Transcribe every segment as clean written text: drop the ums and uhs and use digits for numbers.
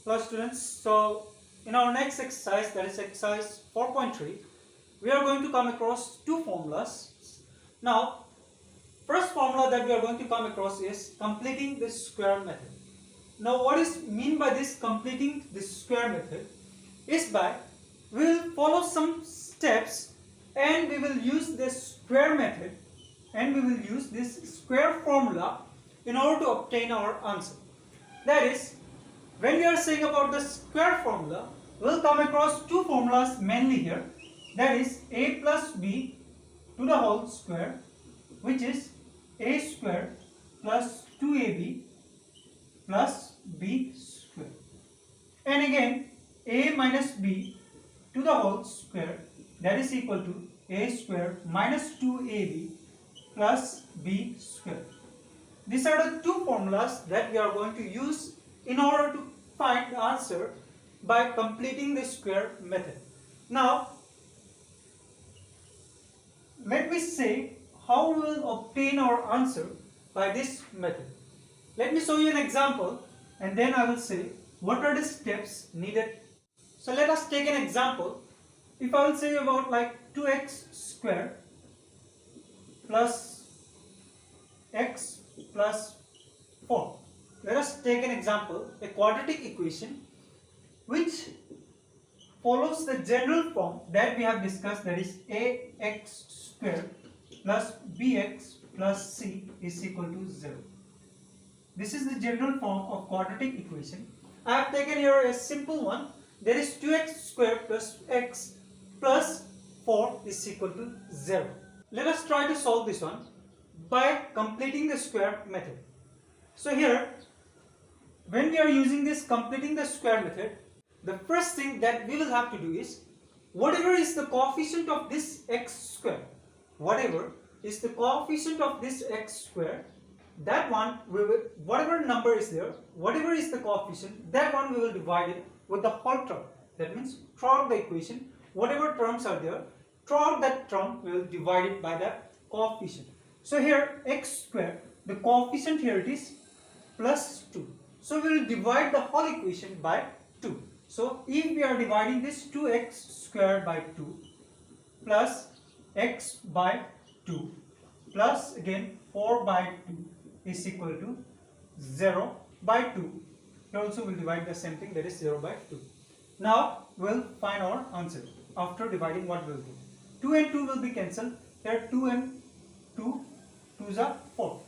Hello students, so in our next exercise, that is exercise 4.3, we are going to come across two formulas. Now, first formula that we are going to come across is completing the square method. Now, what is mean by this completing the square method is by we will follow some steps and we will use this square method and we will use this square formula in order to obtain our answer. That is, when we are saying about the square formula, we will come across two formulas mainly here. That is a plus b to the whole square, which is a square plus 2ab plus b square. And again a minus b to the whole square, that is equal to a square minus 2ab plus b square. These are the two formulas that we are going to use in order to find the answer by completing the square method. Now, let me say how we will obtain our answer by this method. Let me show you an example and then I will say what are the steps needed. So let us take an example. If I will say about like 2x square plus x plus 4. Let us take an example, a quadratic equation which follows the general form that we have discussed, that is ax square plus bx plus c is equal to 0. This is the general form of quadratic equation. I have taken here a simple one, that is 2x square plus x plus 4 is equal to 0. Let us try to solve this one by completing the square method. So here, when we are using this completing the square method, the first thing that we will have to do is, whatever is the coefficient of this x square, whatever is the coefficient of this x square, that one we will, whatever number is there, whatever is the coefficient, that one we will divide it with the whole term. That means throughout the equation, whatever terms are there, throughout that term we will divide it by that coefficient. So here x square, the coefficient here it is plus 2. So we will divide the whole equation by 2. So if we are dividing this 2x square by 2 plus x by 2 plus again 4 by 2 is equal to 0 by 2. Here also we will divide the same thing, that is 0 by 2. Now we will find our answer. After dividing, what we will do? 2 and 2 will be cancelled. Here 2 and 2, 2s are 4.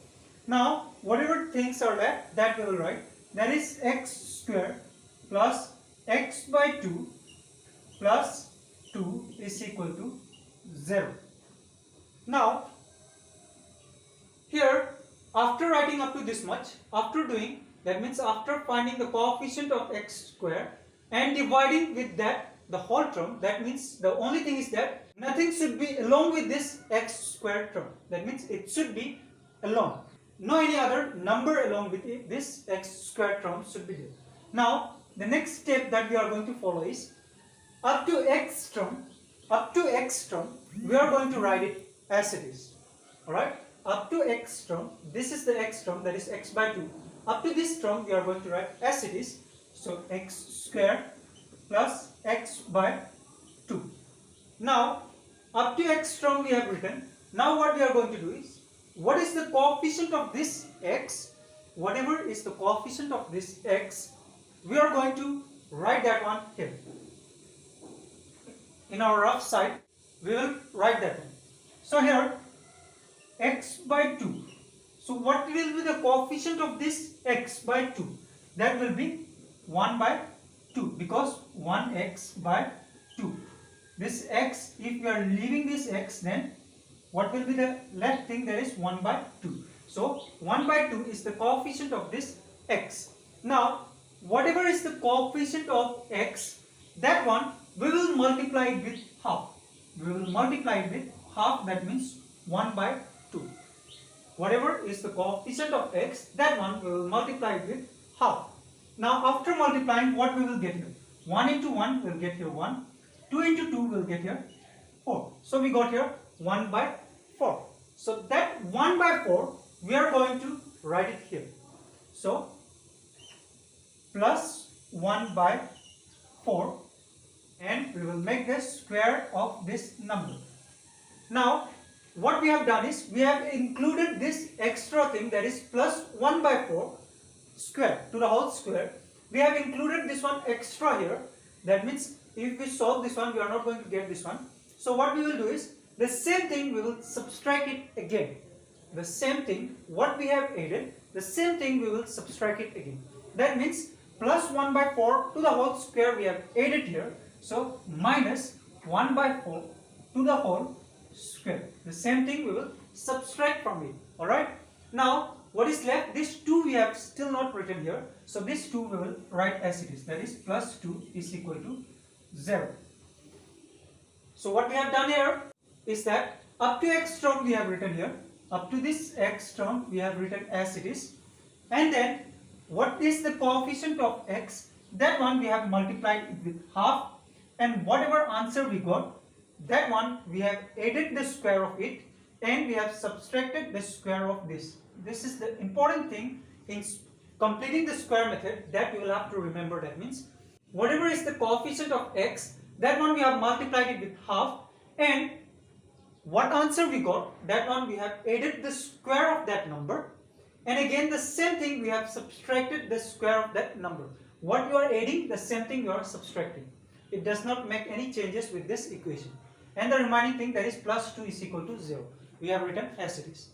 Now whatever things are left, that we will write. That is x square plus x by 2 plus 2 is equal to 0. Now here, after writing up to this much, after doing, that means after finding the coefficient of x square and dividing with that the whole term, that means the only thing is that nothing should be along with this x square term. That means it should be alone. No any other number along with it, this x square term should be there. Now the next step that we are going to follow is up to x term, we are going to write it as it is. Alright, up to x term, this is the x term, that is x by 2. Up to this term we are going to write as it is. So x square plus x by 2. Now up to x term we have written. Now what we are going to do is, what is the coefficient of this x? Whatever is the coefficient of this x, we are going to write that one here. In our rough side, we will write that one. So here, x by 2. So what will be the coefficient of this x by 2? That will be 1 by 2, because 1x by 2. This x, if we are leaving this x, then what will be the left thing? That is 1 by 2. So 1 by 2 is the coefficient of this x. Now whatever is the coefficient of x, that one we will multiply it with half. We will multiply it with half, that means 1 by 2. Whatever is the coefficient of x, that one we will multiply it with half. Now after multiplying, what we will get here? 1 into 1 will get here 1. 2 into 2 will get here 4. So we got here 1 by 4. So that 1 by 4 we are going to write it here. So plus 1 by 4, and we will make the square of this number. Now what we have done is we have included this extra thing, that is plus 1 by 4 square to the whole square. We have included this one extra here. That means if we solve this one, we are not going to get this one. So what we will do is the same thing, we will subtract it again. The same thing, what we have added, the same thing we will subtract it again. That means plus 1 by 4 to the whole square we have added here. So minus 1 by 4 to the whole square. The same thing we will subtract from it. Alright. Now what is left? This 2 we have still not written here. So this 2 we will write as it is. That is plus 2 is equal to 0. So what we have done here is that up to x term we have written here. Up to this x term we have written as it is. And then what is the coefficient of x? That one we have multiplied it with half. And whatever answer we got, that one we have added the square of it, and we have subtracted the square of this. This is the important thing in completing the square method that you will have to remember. That means whatever is the coefficient of x, that one we have multiplied it with half, and what answer we got, that one we have added the square of that number, and again the same thing we have subtracted the square of that number. What you are adding, the same thing you are subtracting. It does not make any changes with this equation. And the remaining thing, that is plus 2 is equal to 0. We have written as it is.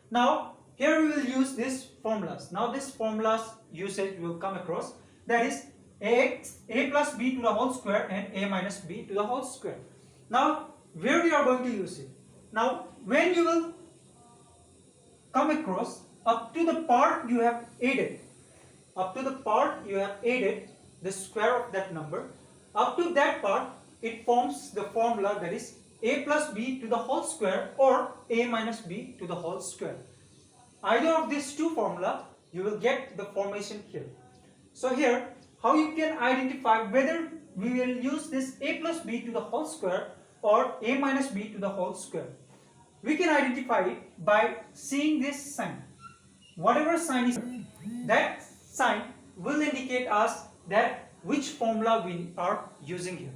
Now here we will use these formulas. Now this formulas usage will come across, that is a plus b to the whole square and a minus b to the whole square. Now where we are going to use it? Now when you will come across up to the part you have added, the square of that number, up to that part it forms the formula, that is a plus b to the whole square or a minus b to the whole square. Either of these two formula you will get the formation here. So here how you can identify whether we will use this a plus b to the whole square or a minus b to the whole square. We can identify it by seeing this sign. Whatever sign is, that sign will indicate us that which formula we are using here.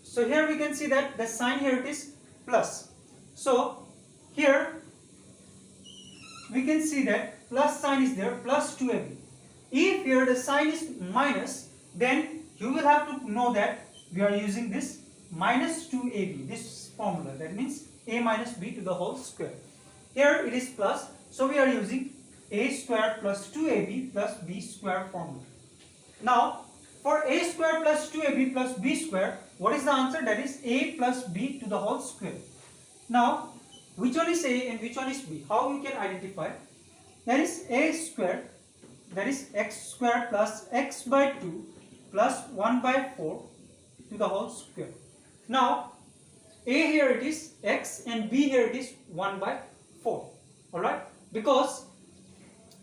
So here we can see that the sign here it is plus. So here we can see that plus sign is there, plus 2ab. If here the sign is minus, then you will have to know that we are using this minus 2ab, this formula. That means a minus b to the whole square. Here it is plus, so we are using a square plus 2ab plus b square formula. Now for a square plus 2ab plus b square, what is the answer? That is a plus b to the whole square. Now which one is a and which one is b? How you can identify? That is a square, that is x square plus x by 2 plus 1 by 4 to the whole square. Now a here it is x and b here it is 1 by 4. Alright, because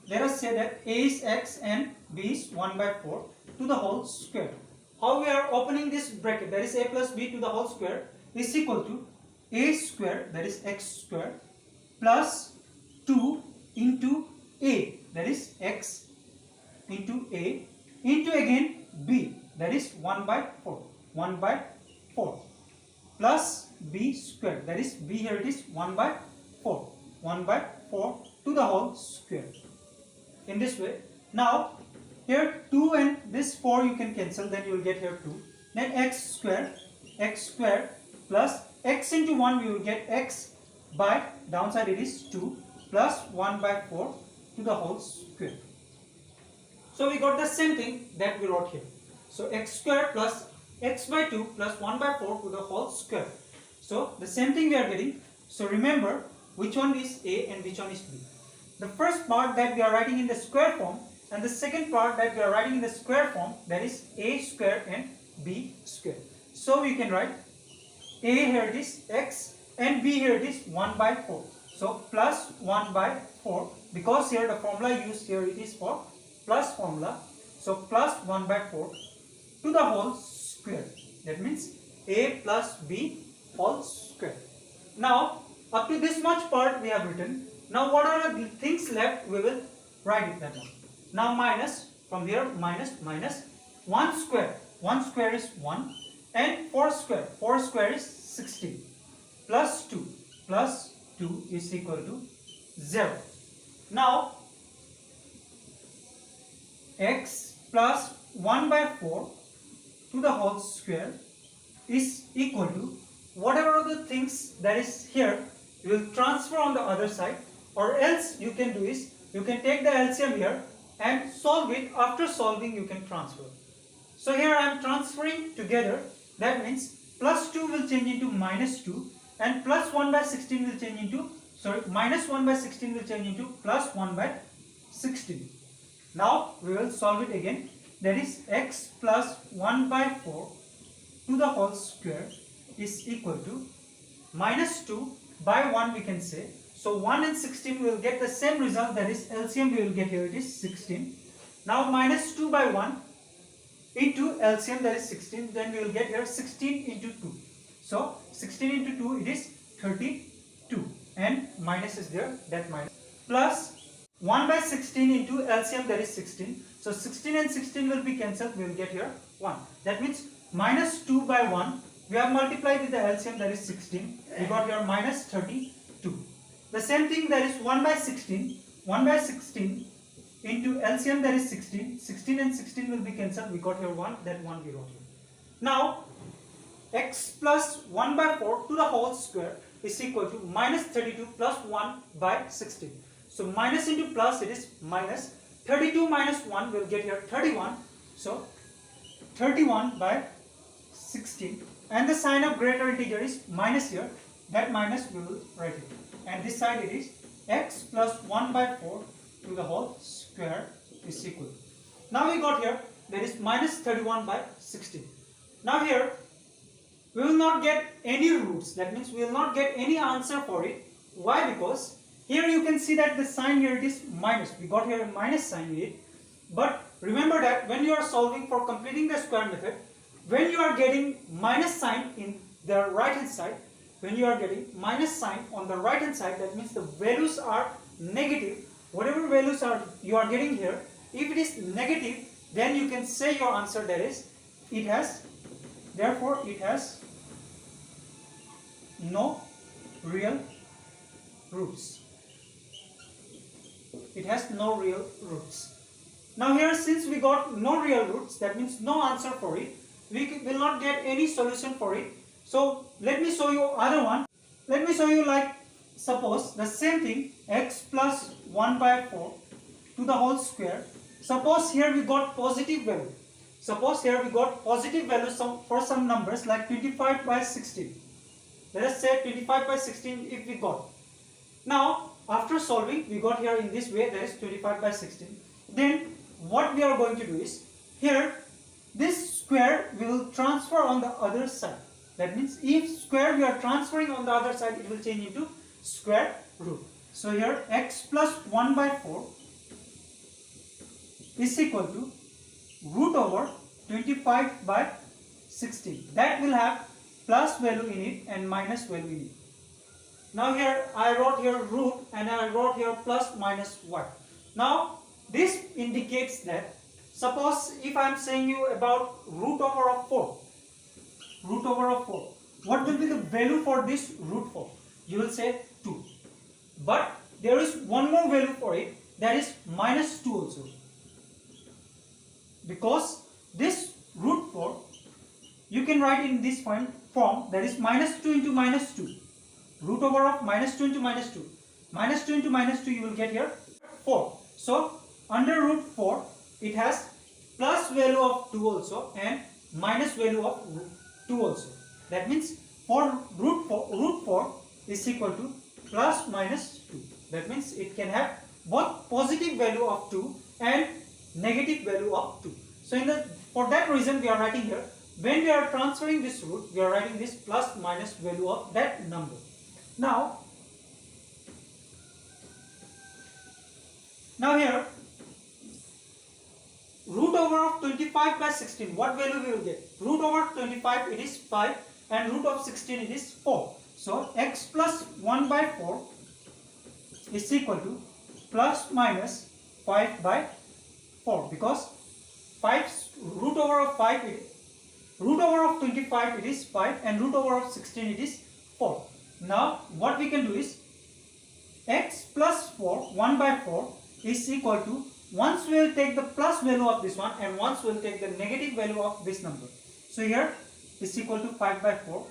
let us say that a is x and b is 1 by 4 to the whole square. How we are opening this bracket, that is a plus b to the whole square, is equal to a square, that is x square, plus 2 into a, that is x into a, into again b, that is 1 by 4, 1 by 4, plus b square, that is b here it is 1 by 4, 1 by 4 to the whole square. In this way, now here 2 and this 4 you can cancel, then you will get here 2. Then x square plus x into 1 we will get x by downside it is 2 plus 1 by 4 to the whole square. So we got the same thing that we wrote here. So x square plus x by 2 plus 1 by 4 to the whole square. So the same thing we are getting. So remember which one is a and which one is b. The first part that we are writing in the square form, and the second part that we are writing in the square form, that is a square and b square. So we can write a here it is x and b here it is 1 by 4. So plus 1 by 4, because here the formula used here it is for plus formula. So plus 1 by 4 to the whole square. That means a plus b whole square. Now up to this much part we have written. Now what are the things left? We will write it that one. Now minus, from here minus, 1 square is 1, and 4 square is 16, plus 2 is equal to 0. Now x plus 1 by 4 to the whole square is equal to whatever the things that is here you will transfer on the other side, or else you can do is you can take the LCM here and solve it. After solving you can transfer. So here I am transferring together. That means plus 2 will change into minus 2, and plus 1 by 16 will change into, minus 1 by 16 will change into plus 1 by 16. Now we will solve it again. That is x plus 1 by 4 to the whole square is equal to minus 2 by 1 we can say. So 1 and 16 will get the same result, that is LCM we will get here, it is 16. Now minus 2 by 1 into LCM, that is 16, then we will get here 16 into 2. So 16 into 2 it is 32, and minus is there, that minus. Plus 1 by 16 into LCM, that is 16. So 16 and 16 will be cancelled, we will get here 1. That means minus 2 by 1, we have multiplied with the LCM, that is 16. We got here minus 32. The same thing, that is 1 by 16. 1 by 16 into LCM, that is 16. 16 and 16 will be cancelled. We got here 1, that 1 we got here. Now x plus 1 by 4 to the whole square is equal to minus 32 plus 1 by 16. So minus into plus, it is minus. 32 minus 1 will get here 31. So 31 by 16, and the sign of greater integer is minus here. That minus we will write it. And this side it is x plus 1 by 4 to the whole square is equal. Now we got here, that is minus 31 by 16. Now here we will not get any roots. That means we will not get any answer for it. Why? Because here you can see that the sign here it is minus. We got here a minus sign with it. But remember that when you are solving for completing the square method, when you are getting minus sign in the right hand side, when you are getting minus sign on the right hand side, that means the values are negative. Whatever values are you are getting here, if it is negative, then you can say your answer, that is it has, therefore it has no real roots. It has no real roots. Now here, since we got no real roots, that means no answer for it, we will not get any solution for it. So let me show you other one. Let me show you, like suppose the same thing, x plus 1 by 4 to the whole square. Suppose here we got positive value. Suppose here we got positive value for some numbers like 25 by 16. Let us say 25 by 16 if we got. Now after solving we got here in this way, that is 25 by 16. Then what we are going to do is, here this square we will transfer on the other side. That means if square we are transferring on the other side, it will change into square root. So here x plus 1 by 4 is equal to root over 25 by 16. That will have plus value in it and minus value in it. Now here I wrote here root and I wrote here plus minus y. Now this indicates that, suppose if I am saying you about root over of 4, root over of 4, what will be the value for this root 4? You will say 2. But there is one more value for it, that is minus 2 also. Because this root 4, you can write in this form, that is minus 2 into minus 2. Root over of minus 2 into minus 2. Minus 2 into minus 2, you will get here 4. So under root 4, it has plus value of 2 also and minus value of 2 also. That means for root 4 is equal to plus minus 2. That means it can have both positive value of 2 and negative value of 2. So for that reason we are writing here, when we are transferring this root, we are writing this plus minus value of that number. Now here root over of 25 by 16, what value we will get? Root over 25, it is 5, and root of 16, it is 4. So x plus 1 by 4 is equal to plus minus 5 by 4, because 5 root over of 5 root over of 25 it is 5 and root over of 16 it is 4. Now what we can do is x plus 4 1 by 4 is equal to, once we will take the plus value of this one and once we will take the negative value of this number. So here is equal to 5 by 4,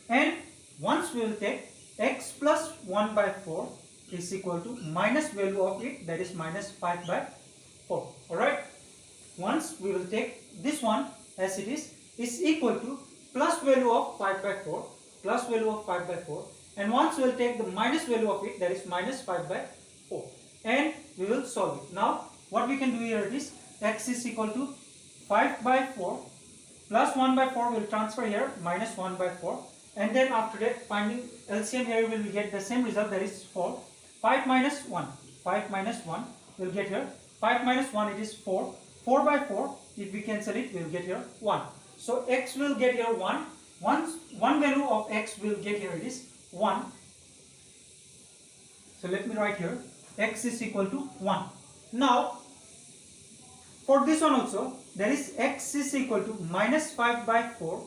and once we will take x plus 1 by 4 is equal to minus value of it, that is minus 5 by 4. Alright. Once we will take this one as it is equal to plus value of 5 by 4, plus value of 5 by 4, and once we will take the minus value of it, that is minus 5 by 4, and we will solve it. Now what we can do here is x is equal to 5 by 4 plus 1 by 4 will transfer here, minus 1 by 4, and then after that finding LCM here we will get the same result, that is 4. 5 minus 1, 5 minus 1 will get here, 5 minus 1 it is 4, 4 by 4, if we cancel it we will get here 1. So x will get here 1, one value of x will get here, it is 1. So let me write here x is equal to 1. Now for this one also, there is x is equal to minus 5 by 4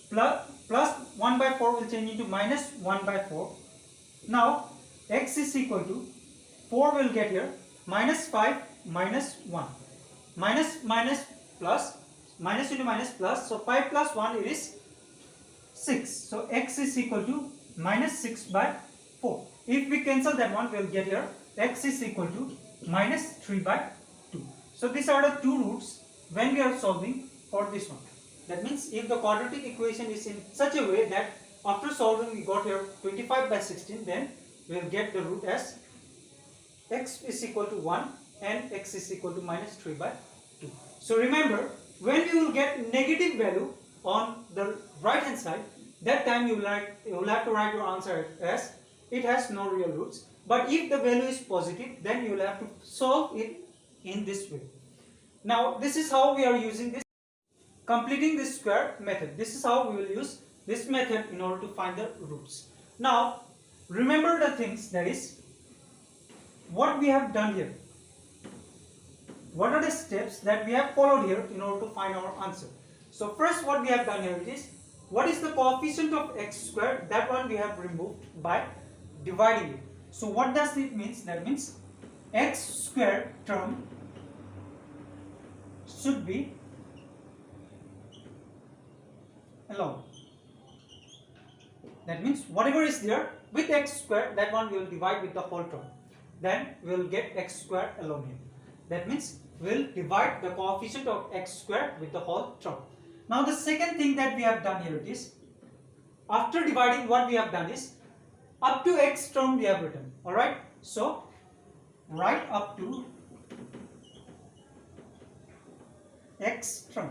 plus 1 by 4 will change into minus 1 by 4. Now x is equal to 4 will get here, minus 5 minus 1, minus plus, minus into minus plus, so 5 plus 1 it is 6. So x is equal to minus 6 by 4. If we cancel that one, we will get here x is equal to minus 3 by 2. So these are the two roots when we are solving for this one. That means if the quadratic equation is in such a way that after solving we got here 25 by 16, then we will get the root as x is equal to 1 and x is equal to minus 3 by 2. So remember, when you will get negative value on the right hand side, that time you will have to write your answer as it has no real roots. But if the value is positive, then you will have to solve it in this way. Now this is how we are using this, completing this square method. This is how we will use this method in order to find the roots. Now remember the things, that is what we have done here. What are the steps that we have followed here in order to find our answer? So first what we have done here is, what is the coefficient of x squared? That one we have removed by dividing it. So what does it mean? That means x squared term should be alone. That means whatever is there with x squared, that one we will divide with the whole term. Then we will get x squared alone here. That means we will divide the coefficient of x squared with the whole term. Now the second thing that we have done here is, after dividing, what we have done is up to x term we have written. Alright, so write up to x term.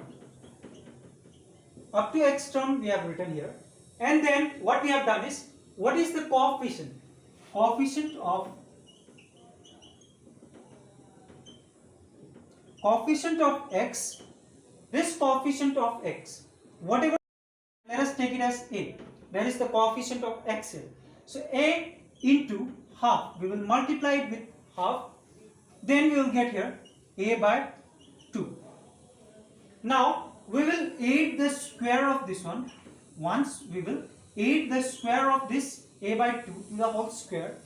Up to x term we have written here. And then what we have done is, what is the coefficient? Coefficient of x. This coefficient of x, whatever, let us take it as a. That is the coefficient of x here. So a into half, we will multiply it with half, then we will get here a by 2. Now we will add the square of this one. Once we will add the square of this a by 2 to the whole square,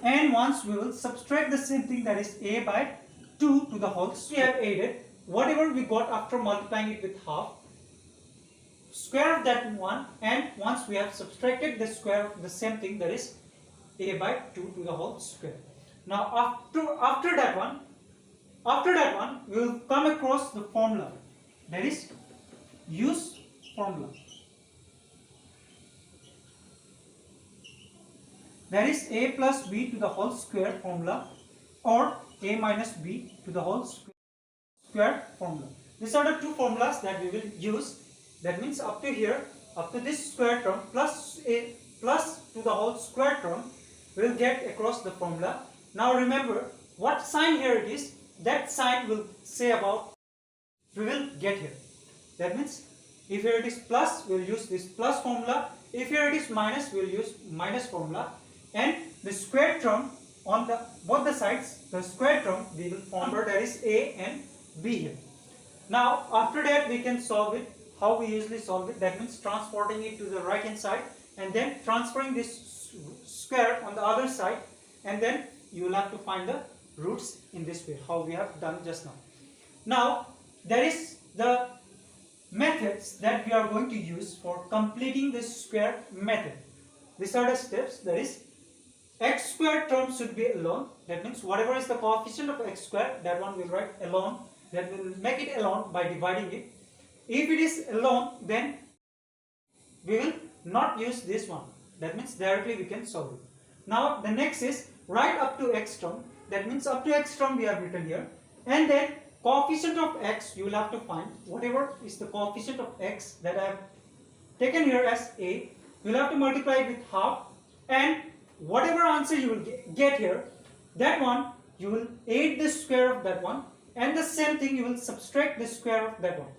and once we will subtract the same thing, that is a by 2 to the whole square. We have added whatever we got after multiplying it with half, square of that one, and once we have subtracted the square of the same thing, that is a by 2 to the whole square. Now after that one we will come across the formula, that is use formula, that is a plus b to the whole square formula, or a minus b to the whole square formula. These are the two formulas that we will use. That means up to here, up to this square term plus a plus to the whole square term, we will get across the formula. Now remember what sign here it is, that sign will say about we will get here. That means if here it is plus, we will use this plus formula. If here it is minus, we will use minus formula. And the square term on the both the sides, the square term we will form, that is a and b here. Now after that we can solve it how we usually solve it. That means transporting it to the right hand side and then transferring this square on the other side, and then you will have to find the roots in this way how we have done just now. Now there is the methods that we are going to use for completing this square method. These are the steps. That is, x square term should be alone. That means whatever is the coefficient of x square, that one will write alone. That will make it alone by dividing it. If it is alone, then we will not use this one. That means directly we can solve it. Now the next is write up to x term. That means up to x term we have written here. And then coefficient of x you will have to find. Whatever is the coefficient of x that I have taken here as a, you will have to multiply it with half, and whatever answer you will get here, that one you will add the square of that one, and the same thing you will subtract the square of that one.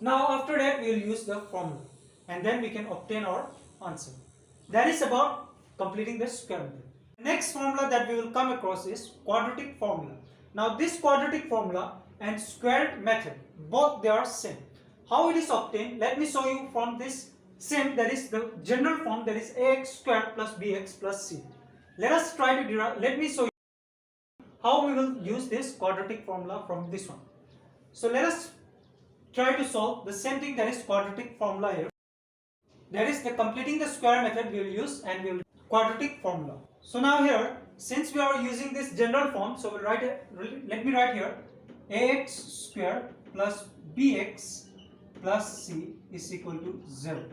Now after that we will use the formula, and then we can obtain our answer. That is about completing the square method. The next formula that we will come across is quadratic formula. Now this quadratic formula and square method, both they are same. How it is obtained, let me show you from this same, that is the general form, that is ax squared plus bx plus c. Let us try to derive, let me show you how we will use this quadratic formula from this one. So let us try to solve the same thing, that is quadratic formula here. That is the completing the square method we will use, and we will quadratic formula. So now here, since we are using this general form, so we'll write let me write here ax square plus bx plus c is equal to 0.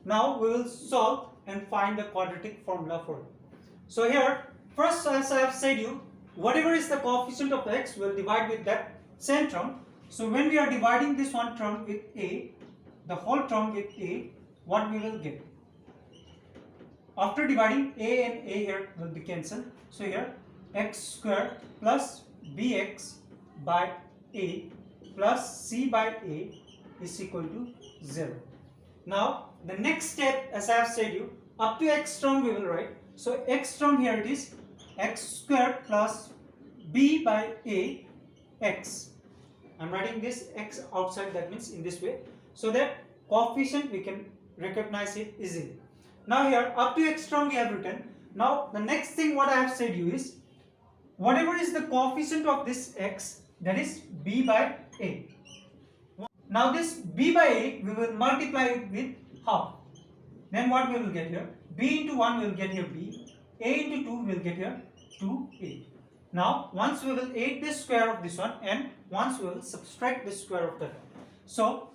Now we will solve and find the quadratic formula for it. So here, first, as I have said you, whatever is the coefficient of x, we will divide with that same term. So when we are dividing this one term with a, the whole term with a, what we will get? After dividing a and a here will be cancelled. So here x square plus bx by a plus c by a is equal to 0. Now the next step, as I have said you, up to x term we will write. So x term here it is x square plus b by a x. I am writing this x outside, that means in this way, so that coefficient we can recognize it easily. Now here up to x term we have written. Now the next thing what I have said you is, whatever is the coefficient of this x, that is b by a. Now this b by a we will multiply it with half. Then what we will get here? B into 1 we will get here b. A into 2 we will get here 2a. Now once we will add the square of this one, and once we will subtract the square of that. So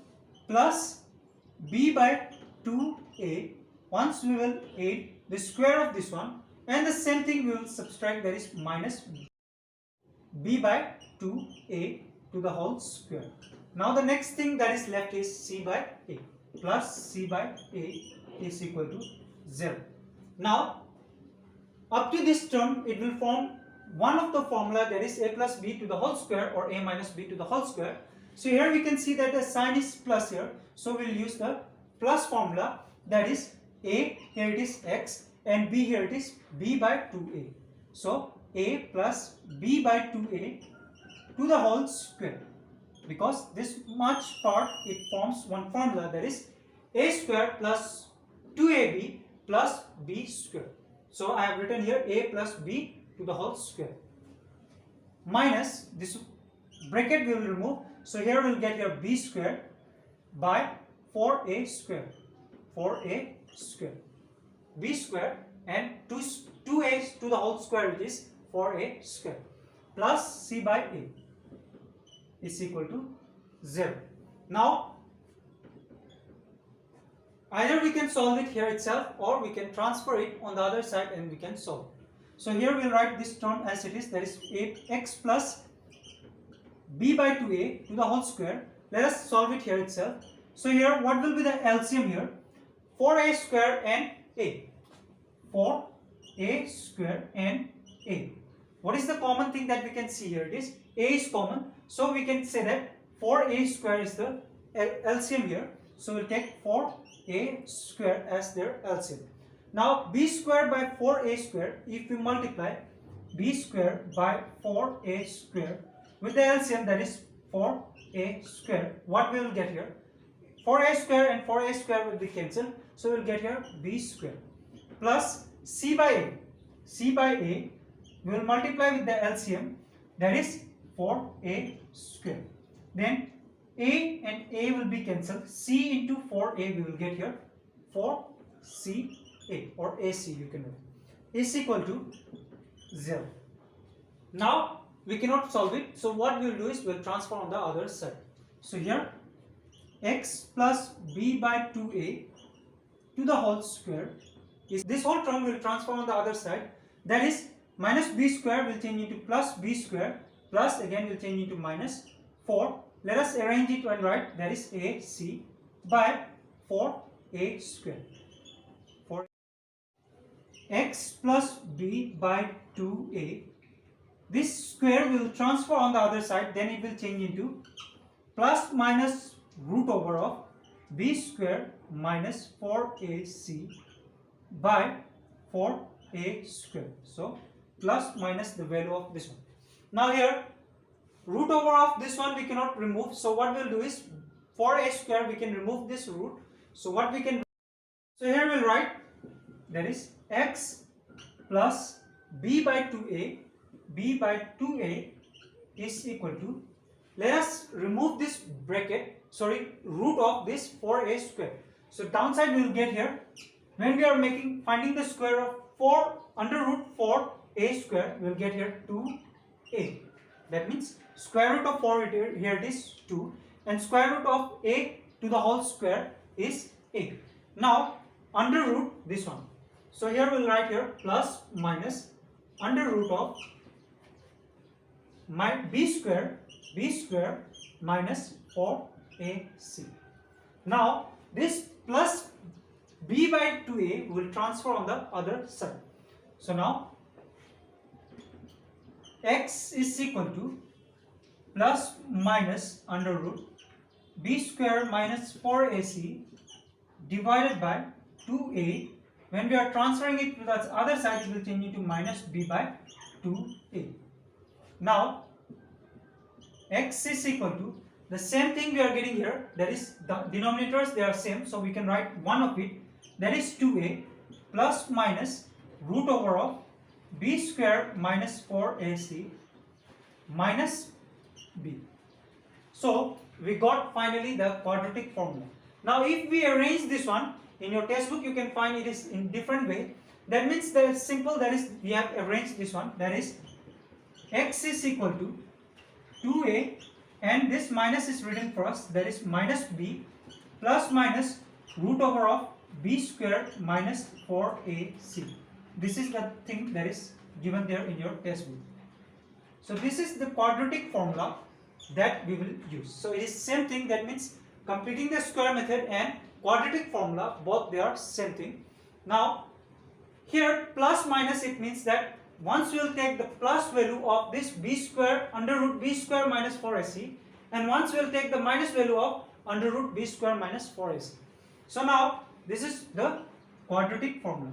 plus b by 2a, once we will add the square of this one, and the same thing we will subtract, that is minus b by 2a to the whole square. Now the next thing that is left is c by a, plus c by a is equal to 0. Now up to this term it will form one of the formula, that is a plus b to the whole square or a minus b to the whole square. So here we can see that the sign is plus here, so we will use the plus formula, that is a here it is x and b here it is b by 2a. So a plus b by 2a to the whole square, because this much part it forms one formula, that is a square plus 2ab plus b square. So I have written here a plus b to the whole square, minus this bracket we will remove. So here we will get here b square by 4a square, 4a square, b square, and 2a to the whole square, which is 4a square, plus c by a is equal to 0. Now either we can solve it here itself, or we can transfer it on the other side and we can solve. So here we will write this term as it is, that is x plus b by 2a to the whole square. Let us solve it here itself. So here what will be the LCM here? 4a square and a. 4a square and a. What is the common thing that we can see here? It is a is common. So we can say that 4a square is the LCM here. So we'll take 4a square as their LCM. Now b square by 4a square, if we multiply b square by 4a square with the LCM, that is 4 4a square. What we will get here? 4a square and 4a square will be cancelled. So we will get here b square plus c by a. C by a we will multiply with the LCM, that is 4a square. Then a and a will be cancelled. C into 4a we will get here 4ca or AC you can write, is equal to 0. Now we cannot solve it, so what we will do is we will transfer on the other side. So here x plus b by 2a to the whole square is, this whole term will transfer on the other side, that is minus b square will change into plus b square, plus again will change into minus 4. Let us arrange it and write, that is ac by 4a square. For x plus b by 2a, this square will transfer on the other side, then it will change into plus minus root over of b square minus 4ac by 4a square. So plus minus the value of this one. Now here root over of this one we cannot remove, so what we will do is 4a square we can remove this root. So what we can, so here we will write, that is x plus b by 2a, b by 2a is equal to, let us remove this bracket, root of this 4a square. So downside we will get here, when we are finding the square of 4 under root 4a square, we will get here 2a. That means square root of 4 here it is 2, and square root of a to the whole square is a. Now under root this one. So here we will write here plus minus under root of my b square minus 4ac. Now this plus b by 2a will transfer on the other side. So now x is equal to plus minus under root b square minus 4ac divided by 2a. When we are transferring it to the other side, it will change into minus b by 2a. Now x is equal to the same thing we are getting here, that is the denominators they are same, so we can write one of it, that is 2a plus minus root over of b square minus 4ac minus b. So we got finally the quadratic formula. Now if we arrange this one in your textbook, you can find it is in different way. That means that is simple, that is we have arranged this one, that is x is equal to 2a and this minus is written for us, that is minus b plus minus root over of b square minus 4ac. This is the thing that is given there in your textbook. So this is the quadratic formula that we will use. So it is same thing, that means completing the square method and quadratic formula, both they are same thing. Now here plus minus, it means that once we will take the plus value of this b square under root b square minus 4ac, and once we will take the minus value of under root b square minus 4ac. So now this is the quadratic formula.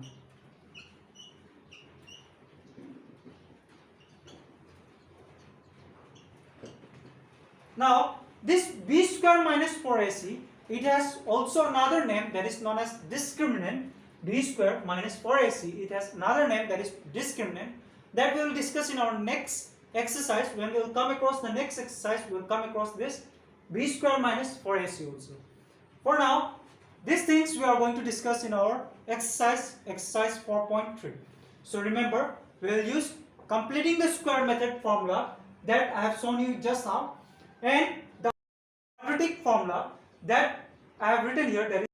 Now this b square minus 4ac, it has also another name, that is known as discriminant. B square minus 4ac, it has another name, that is discriminant, that we will discuss in our next exercise. When we will come across the next exercise, we will come across this b square minus 4ac also. For now, these things we are going to discuss in our exercise 4.3. So remember, we will use completing the square method formula that I have shown you just now, and the quadratic formula that I have written here, that is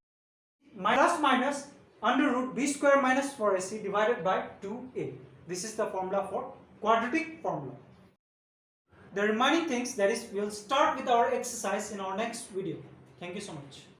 plus minus under root b square minus 4ac divided by 2a. This is the formula for quadratic formula. The remaining things, that is, we will start with our exercise in our next video. Thank you so much.